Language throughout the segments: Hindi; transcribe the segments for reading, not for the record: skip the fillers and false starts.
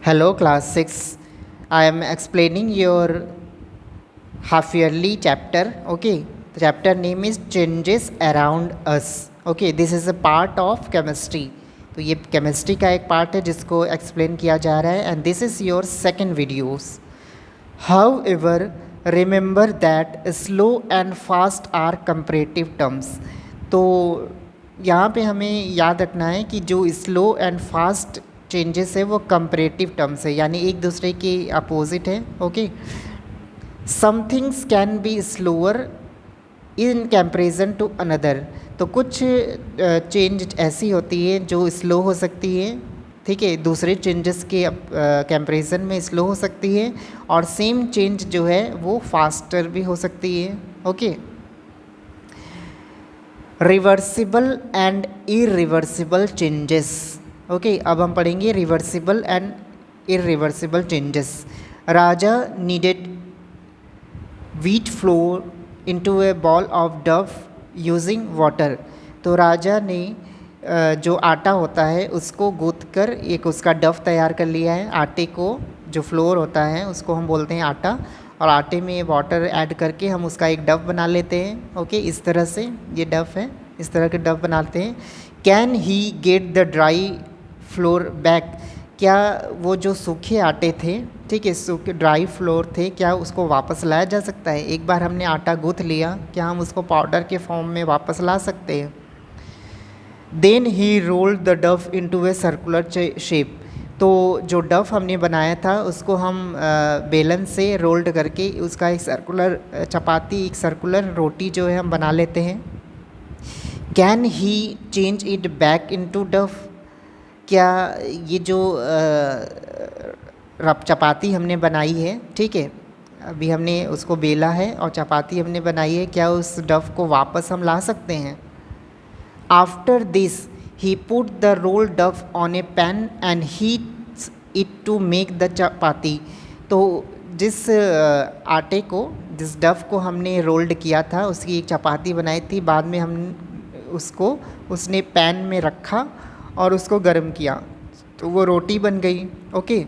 Hello, class 6. I am explaining your half yearly chapter. Okay, the chapter name is Changes Around Us. Okay, this is a part of chemistry. तो ये केमिस्ट्री का एक पार्ट है जिसको एक्सप्लेन किया जा रहा है and this is your second videos. However, remember that slow and fast are comparative terms. तो यहाँ पे हमें याद रखना है कि जो स्लो एंड फास्ट चेंजेस है वो कंपैरेटिव टर्म्स है, यानी एक दूसरे के अपोजिट है. Okay, some things can be slower in comparison to another. तो कुछ चेंज ऐसी होती है जो स्लो हो सकती है, ठीक है, दूसरे चेंजेस के कंपैरिजन में स्लो हो सकती है, और सेम चेंज जो है वो फास्टर भी हो सकती है. Okay, reversible and irreversible changes. Okay, अब हम पढ़ेंगे reversible and irreversible changes. Raja needed wheat flour into a ball of dough using water. तो राजा ने जो आटा होता है उसको गूँथ कर एक उसका डव तैयार कर लिया है. आटे को, जो फ्लोर होता है उसको हम बोलते हैं आटा, और आटे में वाटर ऐड करके हम उसका एक डव बना लेते हैं. ओके, इस तरह से ये डव है, इस तरह के डव बनाते हैं. Can he get the dry floor back. क्या वो जो सूखे आटे थे, ठीक है, सूखे ड्राई फ्लोर थे, क्या उसको वापस लाया जा सकता है? एक बार हमने आटा गूँथ लिया, क्या हम उसको पाउडर के फॉर्म में वापस ला सकते हैं? Then he rolled the dough into a circular shape. तो जो डव हमने बनाया था उसको हम बेलन से रोल्ड करके उसका एक सर्कुलर चपाती, एक सर्कुलर रोटी जो है हम बना लेते हैं. Can he change it back into Dove. क्या ये जो चपाती हमने बनाई है, ठीक है, अभी हमने उसको बेला है और चपाती हमने बनाई है, क्या उस डव को वापस हम ला सकते हैं? After this he put the roll dough on a pan and heats it to make the chapati. तो जिस आटे को, जिस डव को हमने रोल्ड किया था उसकी एक चपाती बनाई थी, बाद में हम उसको उसने पैन में रखा और उसको गर्म किया तो वो रोटी बन गई. Okay,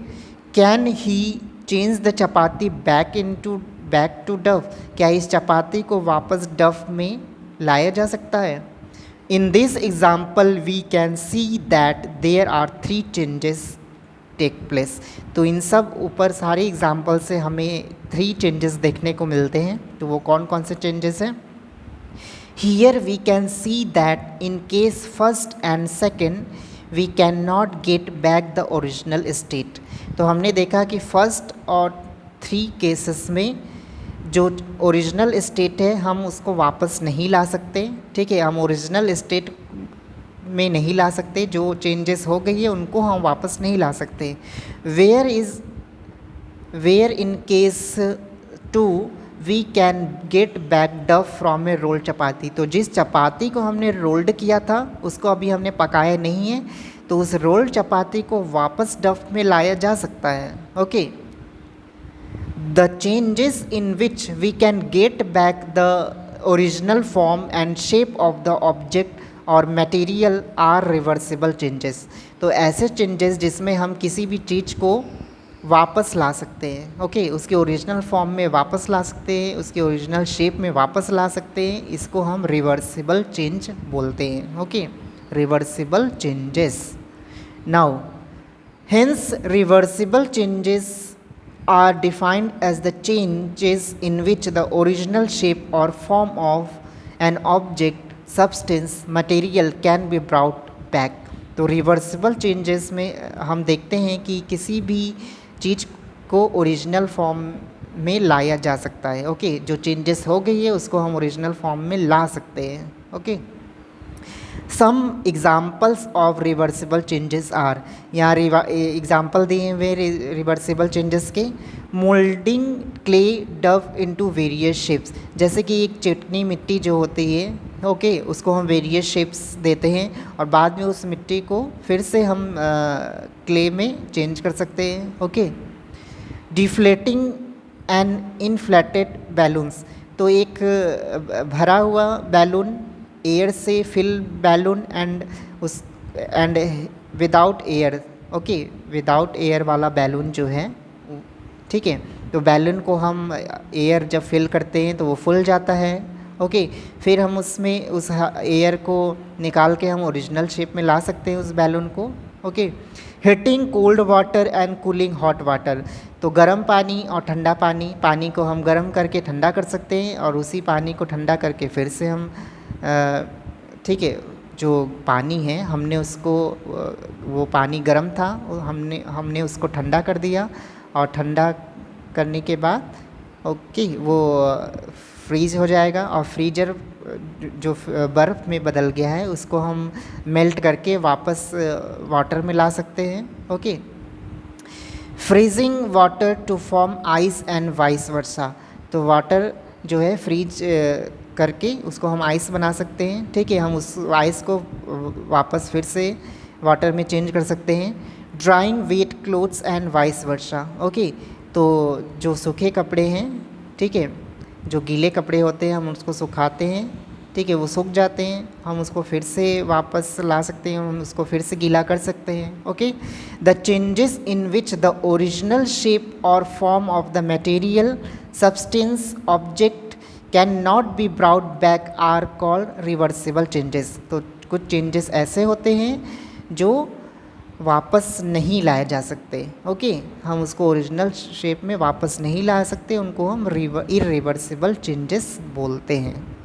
can he change the chapati back to dough. क्या इस चपाती को वापस डव में लाया जा सकता है? In this example we can see that there are 3 changes take place. तो इन सब ऊपर सारे एग्जाम्पल से हमें 3 चेंजेस देखने को मिलते हैं. तो वो कौन कौन से चेंजेस हैं? Here we can see that in case first and second we cannot get back the original state. तो हमने देखा कि फर्स्ट और 3 केसेस में जो ओरिजिनल स्टेट है हम उसको वापस नहीं ला सकते. ठीक है, हम ओरिजिनल स्टेट में नहीं ला सकते, जो चेंजेस हो गई है उनको हम वापस नहीं ला सकते. Where in case 2 we can get back dough from a rolled chapati. तो जिस चपाती को हमने रोल्ड किया था उसको अभी हमने पकाया नहीं है, तो उस रोल्ड चपाती को वापस डव में लाया जा सकता है. Okay, the changes in which we can get back the original form and shape of the object और मटेरियल आर रिवर्सिबल चेंजेस. तो ऐसे चेंजेस जिसमें हम किसी भी चीज़ को वापस ला सकते हैं. ओके, उसके ओरिजिनल फॉर्म में वापस ला सकते हैं, उसके ओरिजिनल शेप में वापस ला सकते हैं, इसको हम रिवर्सिबल चेंज बोलते हैं. Okay, reversible changes. Now hence reversible changes are defined as the changes in which the original shape और form of an object, substance, material can be brought back. तो रिवर्सिबल चेंजेस में हम देखते हैं कि किसी भी चीज़ को ओरिजिनल फॉर्म में लाया जा सकता है. ओके, जो चेंजेस हो गई है उसको हम ओरिजिनल फॉर्म में ला सकते हैं. Okay, some examples of reversible changes are. यहाँ एग्जाम्पल दिए हुए रिवर्सिबल चेंजेस के. Moulding clay dough into various shapes. जैसे कि एक चिकनी मिट्टी जो होती है, ओके, उसको हम वेरियस शेप्स देते हैं और बाद में उस मिट्टी को फिर से हम क्ले में चेंज कर सकते हैं. Okay, deflating and inflated balloons. तो एक भरा हुआ बैलून, एयर से fill balloon and without air, okay, without air वाला बैलून जो है, ठीक है। तो बैलून को हम एयर जब फिल करते हैं तो वो फुल जाता है, ओके। फिर हम उसमें उस एयर को निकाल के हम ओरिजिनल शेप में ला सकते हैं उस बैलून को, okay. Heating cold water and cooling hot water, तो गर्म पानी और ठंडा पानी, पानी को हम गर्म करके ठंडा कर सकते हैं और उसी पानी को ठंडा करके फिर से हम ठीक है, जो पानी है हमने उसको वो पानी गर्म था, हमने उसको ठंडा कर दिया और ठंडा करने के बाद ओके वो फ्रीज हो जाएगा और फ्रीजर जो बर्फ़ में बदल गया है उसको हम मेल्ट करके वापस वाटर में ला सकते हैं, okay. Freezing water to form ice and vice versa, तो वाटर जो है फ्रीज करके उसको हम आइस बना सकते हैं, ठीक है। हम उस आइस को वापस फिर से वाटर में चेंज कर सकते हैं। Drying wet clothes and vice versa, okay. तो जो सूखे कपड़े हैं, ठीक है, जो गीले कपड़े होते हैं हम उसको सुखाते हैं, ठीक है, वो सूख जाते हैं, हम उसको फिर से वापस ला सकते हैं, हम उसको फिर से गीला कर सकते हैं, okay. The changes in which the original shape और form of the material substance object can not be brought back are called reversible changes, तो कुछ चेंजेस ऐसे होते हैं जो वापस नहीं लाए जा सकते, ओके। हम उसको ओरिजिनल शेप में वापस नहीं ला सकते, उनको हम इरिवर्सिबल चेंजेस बोलते हैं।